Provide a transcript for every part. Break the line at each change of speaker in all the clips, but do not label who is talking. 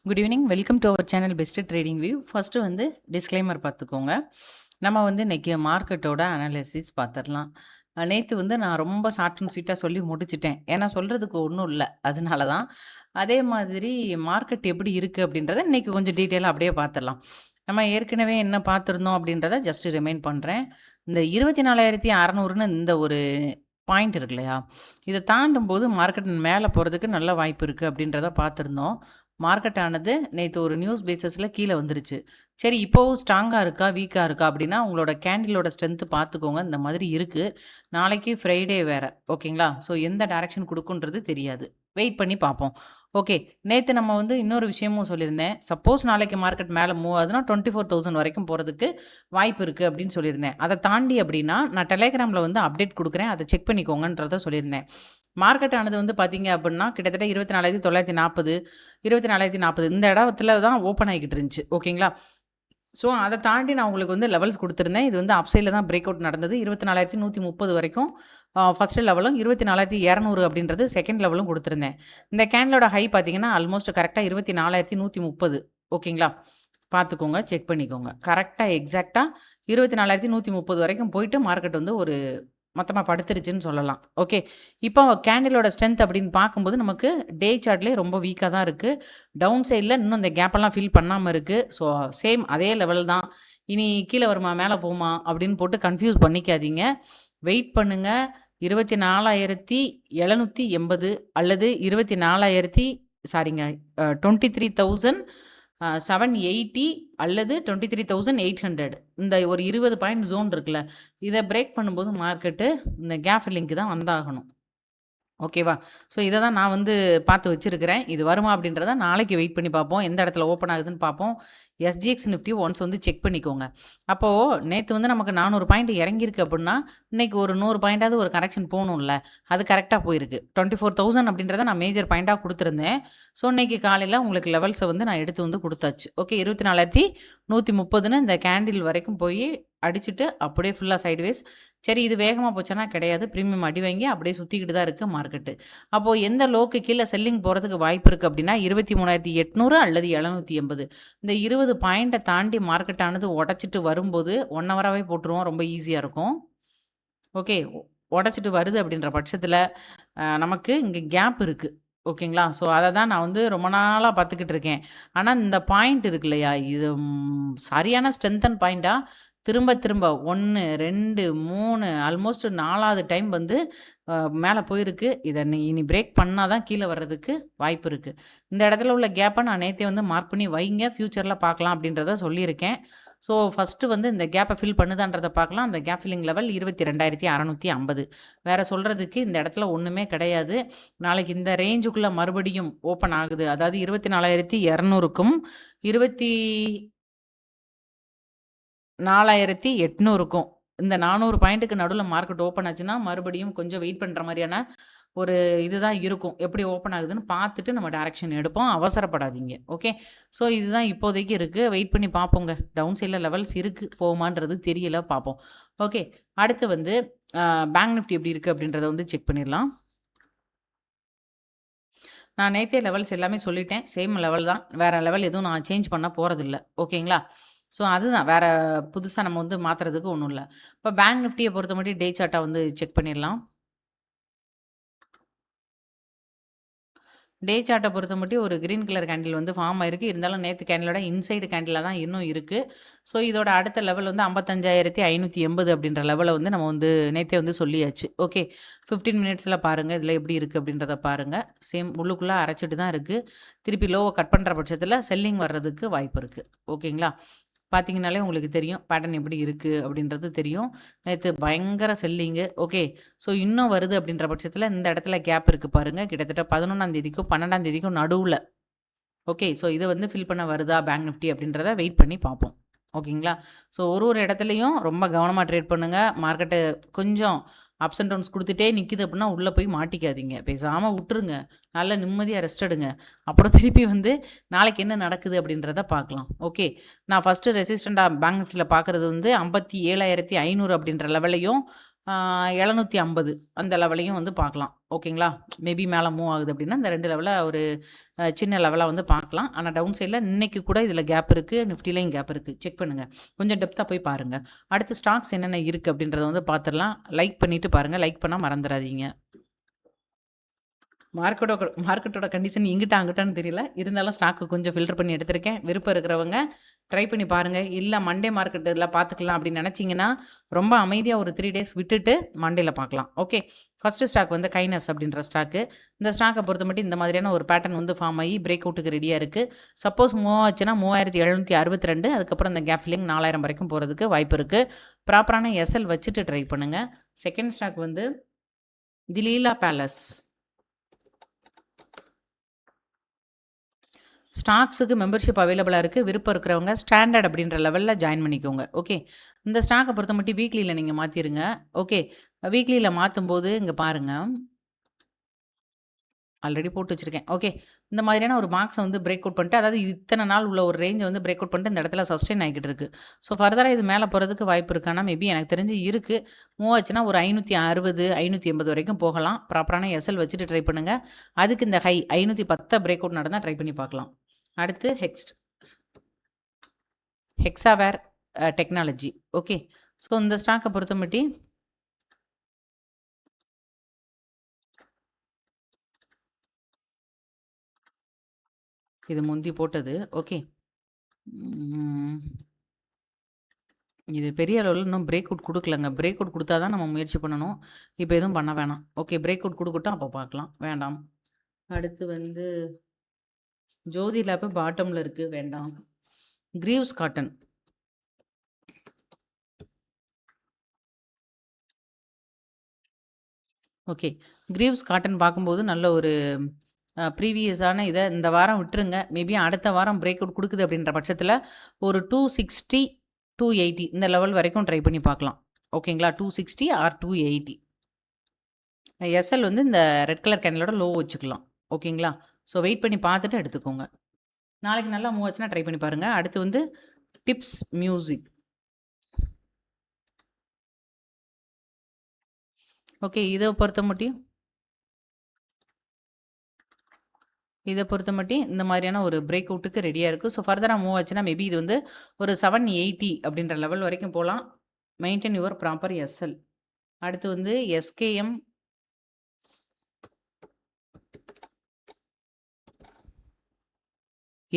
Good evening. Welcome to our channel best trading view. First வந்து disclaimer பார்த்துக்கோங்க. நம்ம வந்து இன்றைக்கி மார்க்கெட்டோட அனாலிசிஸ் பார்த்துடலாம். நேற்று வந்து நான் ரொம்ப ஷார்ட் அண்ட் ஸ்வீட்டாக சொல்லி முடிச்சிட்டேன். ஏன்னா சொல்கிறதுக்கு ஒன்றும் இல்லை, அதனால தான். அதே மாதிரி மார்க்கெட் எப்படி இருக்குது அப்படின்றத இன்றைக்கி கொஞ்சம் டீட்டெயிலாக அப்படியே பார்த்துடலாம். நம்ம ஏற்கனவே என்ன பார்த்துருந்தோம் அப்படின்றத ஜஸ்ட் ரிமைண்ட் பண்ணுறேன். இந்த 24,600ன்னு இந்த ஒரு பாயிண்ட் இருக்கு இல்லையா, இதை தாண்டும் போது மார்க்கெட் மேலே போகிறதுக்கு நல்ல வாய்ப்பு இருக்குது அப்படின்றத பார்த்துருந்தோம். மார்க்கெட் ஆனது நேற்று ஒரு நியூஸ் பேஸஸில் கீழே வந்துருச்சு. சரி, இப்போவும் ஸ்ட்ராங்காக இருக்கா வீக்காக இருக்கா அப்படின்னா உங்களோட கேண்டிலோட ஸ்ட்ரென்த்து பார்த்துக்கோங்க. இந்த மாதிரி இருக்குது. நாளைக்கு ஃப்ரைடே வேறு, ஓகேங்களா? ஸோ எந்த டைரக்ஷன் கொடுக்குன்றது தெரியாது, வெயிட் பண்ணி பார்ப்போம். ஓகே, நேற்று நம்ம வந்து இன்னொரு விஷயமும் சொல்லியிருந்தேன். சப்போஸ் நாளைக்கு மார்க்கெட் மேலே மூவ் ஆகுதுன்னா 24,000 வரைக்கும் போகிறதுக்கு வாய்ப்பு இருக்குது அப்படின்னு சொல்லியிருந்தேன். அதை தாண்டி அப்படின்னா நான் டெலிகிராமில் வந்து அப்டேட் கொடுக்குறேன், அதை செக் பண்ணிக்கோங்கன்றதை சொல்லியிருந்தேன். மார்க்கெட் ஆனது வந்து பார்த்தீங்க அப்படின்னா கிட்டத்தட்ட 24,940 24,040 இந்த இடத்துல தான் ஓப்பன் ஆகிக்கிட்டு இருந்துச்சு, ஓகேங்களா? ஸோ அதை தாண்டி நான் உங்களுக்கு வந்து லெவல்ஸ் கொடுத்துருந்தேன். இது வந்து அப்சைடில் தான் பிரேக் அவுட் நடந்தது. 24,130 வரைக்கும் ஃபஸ்ட்டு லெவலும், 24,200 அப்படின்றது செகண்ட் லெவலும் கொடுத்துருந்தேன். இந்த கேண்டலோட ஹை பார்த்தீங்கன்னா ஆல்மோஸ்ட் கரெக்டாக 24,130, ஓகேங்களா? பார்த்துக்கோங்க, செக் பண்ணிக்கோங்க. கரெக்டாக எக்ஸாக்டாக 24,130 வரைக்கும் போயிட்டு மார்க்கெட் வந்து ஒரு மொத்தமாக படுத்துருச்சுன்னு சொல்லலாம். ஓகே, இப்போ கேண்டிலோட ஸ்ட்ரென்த் அப்படின்னு பார்க்கும்போது நமக்கு டே சார்ட்லேயே ரொம்ப வீக்காக தான் இருக்குது. டவுன் சைடில் இன்னும் இந்த கேப்பெல்லாம் ஃபில் பண்ணாமல் இருக்குது. ஸோ சேம் அதே லெவல் தான். இனி கீழே வருமா மேலே போகுமா அப்படின்னு போட்டு கன்ஃபியூஸ் பண்ணிக்காதீங்க. வெயிட் பண்ணுங்கள். 24,780 அல்லது 23,780 அல்லது 23,800 இந்த ஒரு 20 பாயிண்ட் ஜோன் இருக்குல்ல, இதை பிரேக் பண்ணும்போது மார்க்கெட்டு இந்த கேப் லிங்க் தான் வந்தாகணும், ஓகேவா? ஸோ இதை தான் நான் வந்து பார்த்து வச்சுருக்கிறேன். இது வருமா அப்படின்றத நாளைக்கு வெயிட் பண்ணி பார்ப்போம். எந்த இடத்துல ஓப்பன் ஆகுதுன்னு பார்ப்போம். எஸ்ஜிஎக்ஸ் நிஃப்டி ஒன்ஸ் வந்து செக் பண்ணிக்கோங்க. அப்போது நேற்று வந்து நமக்கு 400 பாயிண்ட் இறங்கியிருக்கு அப்படின்னா இன்றைக்கி ஒரு 100 பாயிண்டாவது ஒரு கரெக்ஷன் போகணும்ல, அது கரெக்டாக போயிருக்கு. 24,000 அப்படின்றத நான் மேஜர் பாயிண்ட்டாக கொடுத்துருந்தேன். ஸோ இன்றைக்கி காலையில் உங்களுக்கு லெவல்ஸை வந்து நான் எடுத்து வந்து கொடுத்தாச்சு. ஓகே, 24,130ன்னு இந்த கேண்டில் வரைக்கும் போய் அடிச்சுட்டு அப்படியே ஃபுல்லாக சைட்வேஸ். சரி, இது வேகமாக போச்சுன்னா கிடையாது, ப்ரீமியம் அடி வாங்கி அப்படியே சுற்றிக்கிட்டு தான் இருக்குது மார்க்கெட்டு. அப்போது எந்த லோக்கு கீழே செல்லிங் போகிறதுக்கு வாய்ப்பு இருக்குது அப்படின்னா 23,800 அல்லது 780 இந்த 20 பாயிண்ட்டை தாண்டி மார்க்கெட் ஆனது உடச்சிட்டு வரும்போது 1 ஹவராகவே போட்டுருவோம், ரொம்ப ஈஸியாக இருக்கும். ஓகே, உடச்சிட்டு வருது அப்படின்ற பட்சத்தில் நமக்கு இங்கே கேப் இருக்குது, ஓகேங்களா? ஸோ அதை தான் நான் வந்து ரொம்ப நாளாக பார்த்துக்கிட்டு இருக்கேன். ஆனால் இந்த பாயிண்ட் இருக்கு இல்லையா, இது சரியான ஸ்ட்ரென்தன் பாயிண்ட்டாக திரும்ப திரும்ப 1 2 3 ஆல்மோஸ்ட் 4வது டைம் வந்து மேலே போயிருக்கு. இதை இனி பிரேக் பண்ணால் தான் கீழே வர்றதுக்கு வாய்ப்பு இருக்குது. இந்த இடத்துல உள்ள கேப்பை நான் நேற்றே வந்து மார்க் பண்ணி வைங்க, ஃப்யூச்சரில் பார்க்கலாம் அப்படின்றத சொல்லியிருக்கேன். ஸோ ஃபஸ்ட்டு வந்து இந்த கேப்பை ஃபில் பண்ணுதான்றதை பார்க்கலாம். அந்த கேப் ஃபில்லிங் லெவல் 22,650. வேறு சொல்கிறதுக்கு இந்த இடத்துல ஒன்றுமே கிடையாது. நாளைக்கு இந்த ரேஞ்சுக்குள்ளே மறுபடியும் ஓப்பன் ஆகுது, அதாவது 24,200க்கும் 24,800க்கும் இந்த 400 பாயிண்ட்டுக்கு நடுவில் மார்க்கெட் ஓப்பன் ஆச்சுன்னா மறுபடியும் கொஞ்சம் வெயிட் பண்ணுற மாதிரியான ஒரு இதுதான் இருக்கும். எப்படி ஓப்பன் ஆகுதுன்னு பார்த்துட்டு நம்ம டைரக்ஷன் எடுப்போம், அவசரப்படாதீங்க. ஓகே, ஸோ இதுதான் இப்போதைக்கு இருக்குது. வெயிட் பண்ணி பார்ப்போங்க. டவுன் சைடில் லெவல்ஸ் இருக்குது, போகுமான்றது தெரியல, பார்ப்போம். ஓகே, அடுத்து வந்து பேங்க் நிஃப்டி எப்படி இருக்குது அப்படின்றத வந்து செக் பண்ணிடலாம். நான் நேற்றே லெவல்ஸ் எல்லாமே சொல்லிட்டேன், சேம் லெவல் தான். வேறு லெவல் எதுவும் நான் சேஞ்ச் பண்ண போகிறதில்ல, ஓகேங்களா? ஸோ அதுதான், வேறு புதுசாக நம்ம வந்து மாற்றுறதுக்கு ஒன்றும் இல்லை. இப்போ பேங்க் நிஃப்டியை பொறுத்த மட்டும் டே சார்ட்டை வந்து செக் பண்ணிடலாம். டே சார்ட்டை பொறுத்த மட்டும் ஒரு க்ரீன் கலர் கேண்டில் வந்து ஃபார்ம் ஆயிருக்கு. இருந்தாலும் நேற்று கேண்டிலோட இன்சைடு கேண்டிலாக தான் இன்னும் இருக்குது. ஸோ இதோட அடுத்த லெவல் வந்து 55,580 அப்படின்ற லெவலை வந்து நம்ம வந்து நேற்றே வந்து சொல்லியாச்சு. ஓகே, 15 மினிட்ஸில் பாருங்கள் இதில் எப்படி இருக்குது அப்படின்றத பாருங்கள். சேம் உள்ளுக்குள்ளே அரைச்சிட்டு தான் இருக்குது. திருப்பி லோவை கட் பண்ணுற பட்சத்தில் செல்லிங் வர்றதுக்கு வாய்ப்பு இருக்குது, ஓகேங்களா? பார்த்தீங்கனாலே உங்களுக்கு தெரியும் பேட்டர்ன் எப்படி இருக்குது அப்படின்றது தெரியும். நேற்று பயங்கர செல்லிங்கு. ஓகே, ஸோ இன்னும் வருது அப்படின்ற பட்சத்தில் இந்த இடத்துல கேப் இருக்குது பாருங்கள், கிட்டத்தட்ட 11ஆம் தேதிக்கும் 12ஆம் தேதிக்கும் நடுவில். ஓகே, ஸோ இதை வந்து ஃபில் பண்ண வருதா பேங்க் நிஃப்டி அப்படின்றத வெயிட் பண்ணி பார்ப்போம், ஓகேங்களா? ஸோ ஒரு இடத்துலையும் ரொம்ப கவனமாக ட்ரேட் பண்ணுங்கள். மார்க்கெட்டு கொஞ்சம் அப்ஸ் அண்ட் டவுன்ஸ் கொடுத்துட்டே நிற்கிது அப்படின்னா உள்ளே போய் மாட்டிக்காதீங்க, பேசாமல் விட்டுருங்க, நல்லா நிம்மதியாக ரெஸ்ட் எடுங்க. அப்புறம் திருப்பி வந்து நாளைக்கு என்ன நடக்குது அப்படின்றத பார்க்கலாம். ஓகே, நான் ஃபஸ்ட்டு ரெசிஸ்டண்ட்டாக பேங்க் நிஃப்டியில் பார்க்குறது வந்து 57,500 அப்படின்ற லெவலையும் 750 அந்த லெவலையும் வந்து பார்க்கலாம். ஓகேங்களா? மேபி மேலே மூவ் ஆகுது அப்படின்னா, இந்த 2 லெவல ஒரு சின்ன லெவலா வந்து பார்க்கலாம். ஆனா டவுன் சைட்ல இன்னைக்கு கூட இதில கேப் இருக்கு. நிஃப்டிலயும் கேப் இருக்கு. செக் பண்ணுங்க. கொஞ்சம் டெப்த்தா போய் பாருங்க. அடுத்து ஸ்டாக்ஸ் என்னென்ன இருக்கு அப்படின்றத வந்து பார்த்துரலாம். லைக் பண்ணிட்டு பாருங்க. லைக் பண்ணா மறந்துறாதீங்க. மார்க்கெட்டோட கண்டிஷன் இங்கிட்ட அங்கிட்டான்னு தெரியல. இருந்தாலும் ஸ்டாக்கு கொஞ்சம் ஃபில்டர் பண்ணி எடுத்திருக்கேன். விருப்பம் இருக்கிறவங்க ட்ரை பண்ணி பாருங்க. இல்ல மண்டே மார்க்கெட்டில பார்த்துக்கலாம் அப்படின்னு நினைச்சீங்கன்னா, ரொம்ப அமைதியா ஒரு 3 டேஸ் விட்டுட்டு மண்டேல பார்க்கலாம். ஓகே. ஃபர்ஸ்ட்டு ஸ்டாக் வந்து கைனஸ் அப்படின்ற ஸ்டாக்கு. இந்த ஸ்டாக்கை பொறுத்தமட்டிலும் இந்த மாதிரியான ஒரு பேட்டர்ன் வந்து ஃபார்ம் ஆகி பிரேக் அவுட்டுக்கு ரெடியா இருக்கு. சப்போஸ் மூவ் ஆச்சுன்னா 3762 அதுக்கப்புறம் இந்த கேப் ஃபில்லிங் 4000 வரைக்கும் போறதுக்கு வாய்ப்பு இருக்கு. ப்ராப்பரான எஸ்எல் வச்சுட்டு ட்ரை பண்ணுங்க. செகண்ட் ஸ்டாக் வந்து தி லீலா பேலஸ். ஸ்டாக்ஸுக்கு மெம்பர்ஷிப் அவைலபிளா இருக்கு. விருப்பம் இருக்கிறவங்க ஸ்டாண்டர்ட் அப்படின்ற லெவல்ல ஜாயின் பண்ணிக்கோங்க. ஓகே. இந்த ஸ்டாக்கை பொறுத்தமட்டிலும் வீக்லியில நீங்க மாத்திருங்க. ஓகே. வீக்லியில மாத்தும்போது இங்க பாருங்க. ஆல்ரெடி போட்டு வச்சிருக்கேன். ஓகே. இந்த மாதிரியான ஒரு மார்க்ஸை வந்து பிரேக் அவுட் பண்ணிட்டு, அதாவது இத்தனை நாள் உள்ள ஒரு ரேஞ்சை வந்து பிரேக் அவுட் பண்ணிட்டு இந்த இடத்துல சஸ்டெயின் ஆகிக்கிட்டு இருக்கு. ஸோ ஃபர்தரா இது மேலே போகிறதுக்கு வாய்ப்பு இருக்கானா, மேபி எனக்கு தெரிஞ்சு இருக்கு. மூவ் ஆச்சுன்னா ஒரு 560, 580 வரைக்கும் போகலாம். ப்ராப்பரான எஸ்எல் வச்சுட்டு ட்ரை பண்ணுங்க. அதுக்கு இந்த ஹை 510 பிரேக் அவுட் நடந்தா ட்ரை பண்ணி பார்க்கலாம். அடுத்து ஹெக்ஸாவேர் டெக்னாலஜி. ஓகே. ஸோ இந்த ஸ்டாக்கை பொறுத்தமட்டி இது முந்தி போட்டது. ஓகே. இது பெரிய அளவில் இன்னும் பிரேக் அவுட் கொடுக்கலங்க. பிரேக் அவுட் கொடுத்தா தான் நம்ம முயற்சி பண்ணணும். இப்போ எதுவும் பண்ண வேணாம். ஓகே. பிரேக் அவுட் கொடுக்கட்டும், அப்போ பார்க்கலாம். வேண்டாம். அடுத்து வந்து ஜோதி லேப் பாட்டமில் இருக்குது. வேண்டாம். கிரீவ்ஸ் காட்டன். ஓகே. கிரீவ்ஸ் காட்டன் பார்க்கும்போது நல்ல ஒரு ப்ரீவியஸான இதை இந்த வாரம் விட்டுருங்க. மேபி அடுத்த வாரம் பிரேக் அவுட் கொடுக்குது அப்படின்ற பட்சத்தில் ஒரு 260, 280 இந்த லெவல் வரைக்கும் ட்ரை பண்ணி பார்க்கலாம். ஓகேங்களா? 260 ஆர் 280. எஸ்எல் வந்து இந்த ரெட் கலர் கேண்டலோட லோ வச்சுக்கலாம். ஓகேங்களா? ஸோ வெயிட் பண்ணி பார்த்துட்டு எடுத்துக்கோங்க. நாளைக்கு நல்லா மூவ் ஆச்சுன்னா ட்ரை பண்ணி பாருங்கள். அடுத்து வந்து டிப்ஸ் மியூசிக். ஓகே. இதை பொறுத்த மட்டும் இந்த மாதிரியான ஒரு பிரேக் அவுட்டுக்கு ரெடியாக இருக்குது. ஸோ ஃபர்தராக மூவ் ஆச்சுன்னா மேபி இது வந்து ஒரு 780 அப்படின்ற லெவல் வரைக்கும் போகலாம். Maintain your proper SL. அடுத்து வந்து எஸ்கேஎம்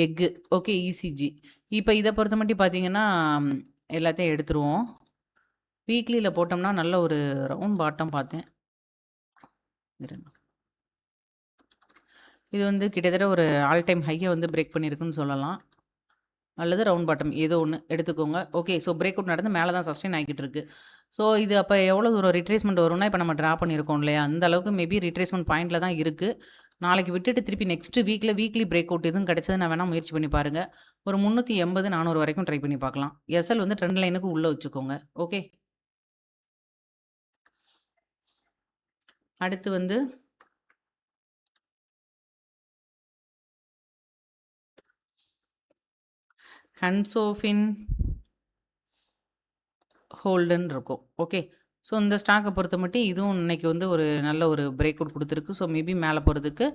எக்கு. ஓகே. இசிஜி. இப்போ இதை பொறுத்த மட்டும் பார்த்தீங்கன்னா எல்லாத்தையும் எடுத்துருவோம். வீக்லியில் போட்டோம்னா நல்ல ஒரு ரவுண்ட் பாட்டம் பார்த்தேன். இது வந்து கிட்டத்தட்ட ஒரு ஆல் டைம் ஹையை வந்து பிரேக் பண்ணியிருக்குன்னு சொல்லலாம். அல்லது ரவுண்ட் பாட்டம் ஏதோ ஒன்று எடுத்துக்கோங்க. ஓகே. ஸோ பிரேக் அவுட் நடந்து மேலே தான் சஸ்டெயின் ஆகிக்கிட்டு இருக்கு. ஸோ இது அப்போ எவ்வளோ தூரம் ரிட்ரேஸ்மெண்ட் வரும்னா, இப்போ நம்ம ட்ரா பண்ணியிருக்கோம் இல்லையா, அந்த அளவுக்கு மேபி ரிட்ரேஸ்மெண்ட் பாயிண்டில் தான் இருக்குது. நாளைக்கு விட்டுட்டு திருப்பி நெக்ஸ்ட் வீக்லி பிரேக் அவுட் எதுவும் கிடைச்சது நான் வேணால் முயற்சி பண்ணி பாருங்கள். ஒரு 380, 400 வரைக்கும் ட்ரை பண்ணி பார்க்கலாம். எஸ்எல் வந்து ட்ரெண்ட் லைனுக்கு உள்ளே வச்சுக்கோங்க. ஓகே. அடுத்து வந்து ஹன்சோஃபின் ஹோல்டுன்னு இருக்கும். ஓகே. ஸோ இந்த ஸ்டாக்கை பொறுத்த மட்டும் இதுவும் இன்னைக்கு வந்து ஒரு நல்ல ஒரு பிரேக் அவுட் கொடுத்துருக்கு. ஸோ மேபி மேலே போகிறதுக்கு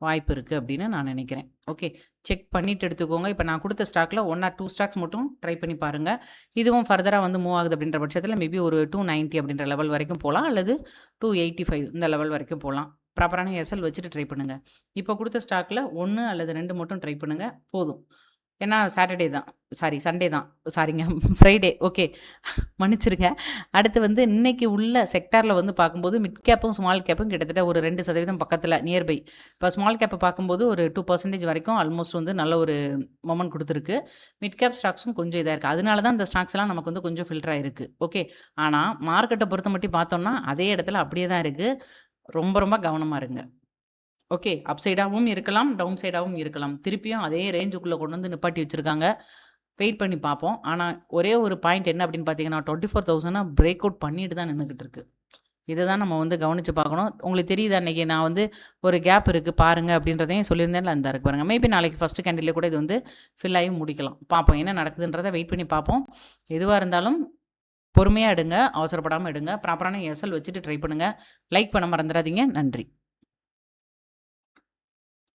வாய்ப்பு இருக்குது அப்படின்னு நான் நினைக்கிறேன். ஓகே. செக் பண்ணிவிட்டு எடுத்துக்கோங்க. இப்போ நான் கொடுத்த ஸ்டாக்கில் 1 ஆர் 2 ஸ்டாக்ஸ் மட்டும் ட்ரை பண்ணி பாருங்கள். இதுவும் ஃபர்தராக வந்து மூவ் ஆகுது அப்படின்ற பட்சத்தில் மேபி ஒரு 290 அப்படின்ற லெவல் வரைக்கும் போகலாம். அல்லது 285 இந்த லெவல் வரைக்கும் போகலாம். ப்ராப்பரான எஸ்எல் வச்சுட்டு ட்ரை பண்ணுங்கள். இப்போ கொடுத்த ஸ்டாக்கில் 1 அல்லது 2 மட்டும் ட்ரை பண்ணுங்கள். போதும். ஏன்னா சாட்டர்டே தான், சண்டே தான், சாரிங்க ஃப்ரைடே. ஓகே. மன்னிச்சிருங்க. அடுத்து வந்து இன்னைக்கு உள்ள செக்டாரில் வந்து பார்க்கும்போது மிட் கேப்பும் ஸ்மால் கேப்பும் கிட்டத்தட்ட ஒரு 2% பக்கத்தில் நியர்பை. இப்போ ஸ்மால் கேப்பை பார்க்கும்போது ஒரு 2% வரைக்கும் ஆல்மோஸ்ட் வந்து நல்ல ஒரு மொமெண்ட் கொடுத்துருக்கு. மிட் கேப் ஸ்டாக்ஸும் கொஞ்சம் இதாக இருக்குது. அதனால தான் இந்த ஸ்டாக்ஸ்லாம் நமக்கு வந்து கொஞ்சம் ஃபில்டர் ஆகிருக்கு. ஓகே. ஆனால் மார்க்கெட்டை பொறுத்த மட்டும் பார்த்தோம்னா அதே இடத்துல அப்படியே தான் இருக்குது. ரொம்ப ரொம்ப கவனமாக இருங்க. ஓகே. அப் சைடாகவும் இருக்கலாம், டவுன் சைடாகவும் இருக்கலாம். திருப்பியும் அதே ரேஞ்சுக்குள்ளே கொண்டு வந்து நிப்பாட்டி வச்சுருக்காங்க. வெயிட் பண்ணி பார்ப்போம். ஆனால் ஒரே ஒரு பாயிண்ட் என்ன அப்படின்னு பார்த்தீங்கன்னா 24,000 பிரேக் அவுட் பண்ணிட்டு தான் நின்றுக்கிட்டு இருக்கு. இதை தான் நம்ம வந்து கவனித்து பார்க்கணும். உங்களுக்கு தெரியுது அன்றைக்கி நான் வந்து ஒரு கேப் இருக்குது பாருங்கள் அப்படின்றதையும் சொல்லியிருந்தேன்ல, அந்த இருக்கு பாருங்கள். மேபி நாளைக்கு ஃபஸ்ட்டு கேண்டிலே கூட இது வந்து ஃபில் ஆகி முடிக்கலாம். பார்ப்போம் என்ன நடக்குதுன்றதை வெயிட் பண்ணி பார்ப்போம். எதுவாக இருந்தாலும் பொறுமையா எடுங்க. அவசரப்படாம எடுங்க. ப்ராப்பரான எஸ்எல் வச்சுட்டு ட்ரை பண்ணுங்க. லைக் பண்ண மறந்துறாதீங்க. நன்றி.